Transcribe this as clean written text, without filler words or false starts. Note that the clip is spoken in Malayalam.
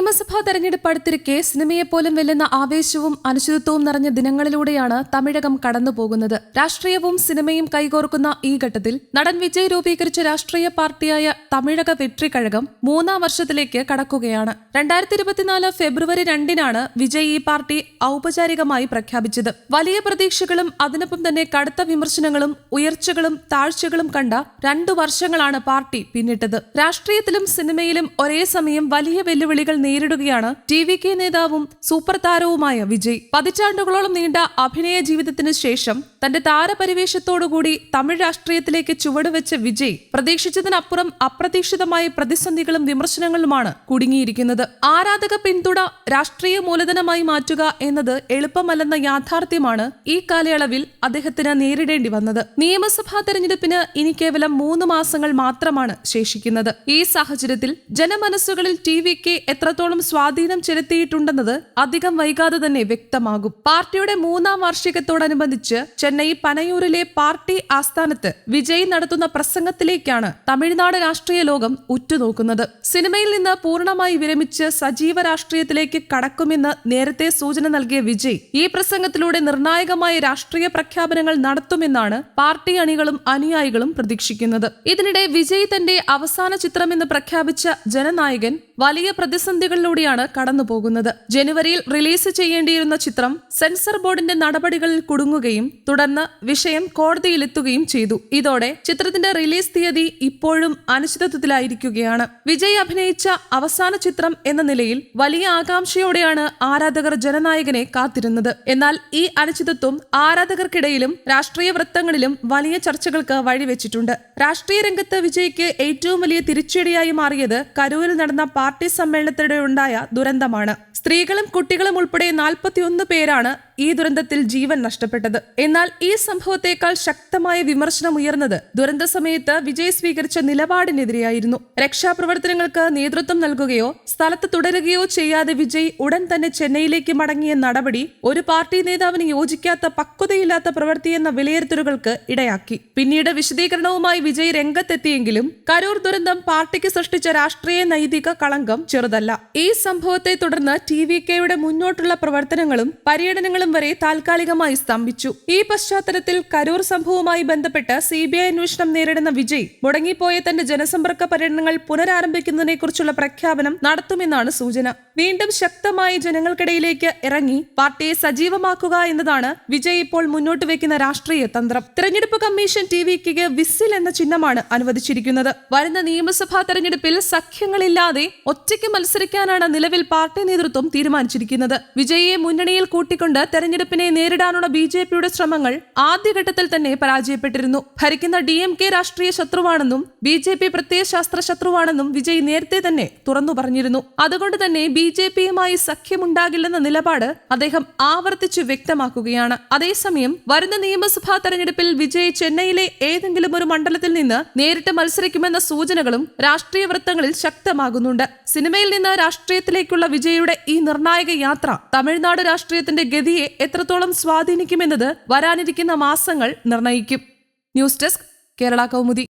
നിയമസഭാ തെരഞ്ഞെടുപ്പ് അടുത്തിരിക്കെ സിനിമയെപ്പോലും വെല്ലുന്ന ആവേശവും അനിശ്ചിതത്വവും നിറഞ്ഞ ദിനങ്ങളിലൂടെയാണ് തമിഴകം കടന്നുപോകുന്നത്. രാഷ്ട്രീയവും സിനിമയും കൈകോർക്കുന്ന ഈ ഘട്ടത്തിൽ നടൻ വിജയ് രൂപീകരിച്ച രാഷ്ട്രീയ പാർട്ടിയായ തമിഴക വെട്രിക്കഴകം 3-ാം വർഷത്തിലേക്ക് കടക്കുകയാണ്. 2024 ഫെബ്രുവരി 2-നാണ് വിജയ് ഈ പാർട്ടി ഔപചാരികമായി പ്രഖ്യാപിച്ചത്. വലിയ പ്രതീക്ഷകളും അതിനൊപ്പം തന്നെ കടുത്ത വിമർശനങ്ങളും ഉയർച്ചകളും താഴ്ചകളും കണ്ട 2 വർഷങ്ങളാണ് പാർട്ടി പിന്നിട്ടത്. രാഷ്ട്രീയത്തിലും സിനിമയിലും ഒരേ സമയം വലിയ വെല്ലുവിളികൾ നേരിടുകയാണ് ടി.വി.കെ നേതാവും സൂപ്പർ താരവുമായ വിജയ്. പതിറ്റാണ്ടുകളോളം നീണ്ട അഭിനയ ജീവിതത്തിന് ശേഷം തന്റെ താരപരിവേഷത്തോടുകൂടി തമിഴ് രാഷ്ട്രീയത്തിലേക്ക് ചുവടുവെച്ച വിജയ് പ്രതീക്ഷിച്ചതിനപ്പുറം അപ്രതീക്ഷിതമായ പ്രതിസന്ധികളും വിമർശനങ്ങളുമാണ് കുടുങ്ങിയിരിക്കുന്നത്. ആരാധക പിന്തുണ രാഷ്ട്രീയ മൂലധനമായി മാറ്റുക എന്നത് എളുപ്പമല്ലെന്ന യാഥാർത്ഥ്യമാണ് ഈ കാലയളവിൽ അദ്ദേഹത്തിന് നേരിടേണ്ടി വന്നത്. നിയമസഭാ തെരഞ്ഞെടുപ്പിന് ഇനി കേവലം 3 മാസങ്ങൾ മാത്രമാണ് ശേഷിക്കുന്നത്. ഈ സാഹചര്യത്തിൽ ജനമനസ്സുകളിൽ ടി.വി.കെ എത്രത്തോളം സ്വാധീനം ചെലുത്തിയിട്ടുണ്ടെന്നത് അധികം വൈകാതെ തന്നെ വ്യക്തമാകും. പാർട്ടിയുടെ 3-ാം വാർഷികത്തോടനുബന്ധിച്ച് ചെന്നൈ പനയൂരിലെ പാർട്ടി ആസ്ഥാനത്ത് വിജയ് നടത്തുന്ന പ്രസംഗത്തിലേക്കാണ് തമിഴ്നാട് രാഷ്ട്രീയ ലോകം ഉറ്റുനോക്കുന്നത്. സിനിമയിൽ നിന്ന് പൂർണ്ണമായി വിരമിച്ച് സജീവ രാഷ്ട്രീയത്തിലേക്ക് കടക്കുമെന്ന് നേരത്തെ സൂചന നൽകിയ വിജയ് ഈ പ്രസംഗത്തിലൂടെ നിർണായകമായ രാഷ്ട്രീയ പ്രഖ്യാപനങ്ങൾ നടത്തുമെന്നാണ് പാർട്ടി അണികളും അനുയായികളും പ്രതീക്ഷിക്കുന്നത്. ഇതിനിടെ വിജയ് തന്റെ അവസാന ചിത്രമെന്ന് പ്രഖ്യാപിച്ച ജനനായകൻ വലിയ പ്രതിസന്ധികളിലൂടെയാണ് കടന്നുപോകുന്നത്. ജനുവരിയിൽ റിലീസ് ചെയ്യേണ്ടിയിരുന്ന ചിത്രം സെൻസർ ബോർഡിന്റെ നടപടികളിൽ കുടുങ്ങുകയും തുടർന്ന് വിഷയം കോടതിയിലെത്തുകയും ചെയ്തു. ഇതോടെ ചിത്രത്തിന്റെ റിലീസ് തീയതി ഇപ്പോഴും അനിശ്ചിതത്വത്തിലായിരിക്കുകയാണ്. വിജയ് അഭിനയിച്ച അവസാന ചിത്രം എന്ന നിലയിൽ വലിയ ആകാംക്ഷയോടെയാണ് ആരാധകർ ജനനായകനെ കാത്തിരുന്നത്. എന്നാൽ ഈ അനിശ്ചിതത്വം ആരാധകർക്കിടയിലും രാഷ്ട്രീയ വൃത്തങ്ങളിലും വലിയ ചർച്ചകൾക്ക് വഴിവെച്ചിട്ടുണ്ട്. രാഷ്ട്രീയ രംഗത്ത് വിജയ്ക്ക് ഏറ്റവും വലിയ തിരിച്ചടിയായി മാറിയത് കരൂരിൽ നടന്ന പാർട്ടി സമ്മേളനത്തിനിടെ ഉണ്ടായ ദുരന്തമാണ്. സ്ത്രീകളും കുട്ടികളും ഉൾപ്പെടെ 41 പേരാണ് ഈ ദുരന്തത്തിൽ ജീവൻ നഷ്ടപ്പെട്ടത്. എന്നാൽ ഈ സംഭവത്തെക്കാൾ ശക്തമായ വിമർശനം ഉയർന്നത് ദുരന്ത സമയത്ത് വിജയ് സ്വീകരിച്ച നിലപാടിനെതിരെയായിരുന്നു. രക്ഷാപ്രവർത്തനങ്ങൾക്ക് നേതൃത്വം നൽകുകയോ സ്ഥലത്ത് തുടരുകയോ ചെയ്യാതെ വിജയ് ഉടൻ തന്നെ ചെന്നൈയിലേക്ക് മടങ്ങിയ നടപടി ഒരു പാർട്ടി നേതാവിന് യോജിക്കാത്ത പക്വതയില്ലാത്ത പ്രവൃത്തിയെന്ന വിലയിരുത്തലുകൾക്ക് ഇടയാക്കി. പിന്നീട് വിശദീകരണവുമായി വിജയ് രംഗത്തെത്തിയെങ്കിലും കരൂർ ദുരന്തം പാർട്ടിക്ക് സൃഷ്ടിച്ച രാഷ്ട്രീയ നൈതിക കളങ്കം ചെറുതല്ല. ഈ സംഭവത്തെ തുടർന്ന് ടി.വി.കെയുടെ മുന്നോട്ടുള്ള പ്രവർത്തനങ്ങളും പര്യടനങ്ങളും വരെ താൽക്കാലികമായി സ്തംഭിച്ചു. ഈ പശ്ചാത്തലത്തിൽ കരൂർ സംഭവവുമായി ബന്ധപ്പെട്ട് CBI അന്വേഷണം നേരിടുന്ന വിജയ് മുടങ്ങിപ്പോയ തന്റെ ജനസമ്പർക്ക പര്യടനങ്ങൾ പുനരാരംഭിക്കുന്നതിനെക്കുറിച്ചുള്ള പ്രഖ്യാപനം നടത്തുമെന്നാണ് സൂചന. വീണ്ടും ശക്തമായി ജനങ്ങൾക്കിടയിലേക്ക് ഇറങ്ങി പാർട്ടിയെ സജീവമാക്കുക എന്നതാണ് വിജയ് ഇപ്പോൾ മുന്നോട്ട് വെക്കുന്ന രാഷ്ട്രീയ തന്ത്രം. തെരഞ്ഞെടുപ്പ് കമ്മീഷൻ ടി.വി.കെക്ക് വിസിൽ എന്ന ചിഹ്നമാണ് അനുവദിച്ചിരിക്കുന്നത്. വരുന്ന നിയമസഭാ തെരഞ്ഞെടുപ്പിൽ സഖ്യങ്ങളില്ലാതെ ഒറ്റയ്ക്ക് മത്സരിക്കാനാണ് നിലവിൽ പാർട്ടി നേതൃത്വം തീരുമാനിച്ചിരിക്കുന്നത്. വിജയിയെ മുന്നണിയിൽ കൂട്ടിക്കൊണ്ട് തെരഞ്ഞെടുപ്പിനെ നേരിടാനുള്ള ബി.ജെ.പിയുടെ ശ്രമങ്ങൾ ആദ്യഘട്ടത്തിൽ തന്നെ പരാജയപ്പെട്ടിരുന്നു. ഭരിക്കുന്ന DMK രാഷ്ട്രീയ ശത്രുവാണെന്നും ബി.ജെ.പി പ്രത്യയശാസ്ത്ര ശത്രുവാണെന്നും വിജയ് നേരത്തെ തന്നെ തുറന്നു പറഞ്ഞിരുന്നു. അതുകൊണ്ട് തന്നെ ബി.ജെ.പിയുമായി സഖ്യമുണ്ടാകില്ലെന്ന നിലപാട് അദ്ദേഹം ആവർത്തിച്ചു വ്യക്തമാക്കുകയാണ്. അതേസമയം വരുന്ന നിയമസഭാ തെരഞ്ഞെടുപ്പിൽ വിജയ് ചെന്നൈയിലെ ഏതെങ്കിലും ഒരു മണ്ഡലത്തിൽ നിന്ന് നേരിട്ട് മത്സരിക്കുമെന്ന സൂചനകളും രാഷ്ട്രീയ വൃത്തങ്ങളിൽ ശക്തമാകുന്നുണ്ട്. സിനിമയിൽ നിന്ന് രാഷ്ട്രീയത്തിലേക്കുള്ള വിജയുടെ ഈ നിർണായക യാത്ര തമിഴ്നാട് രാഷ്ട്രീയത്തിന്റെ ഗതിയെ എത്രത്തോളം സ്വാധീനിക്കുമെന്നത് വരാനിരിക്കുന്ന മാസങ്ങൾ നിർണയിക്കും. News desk Kerala Kaumudi.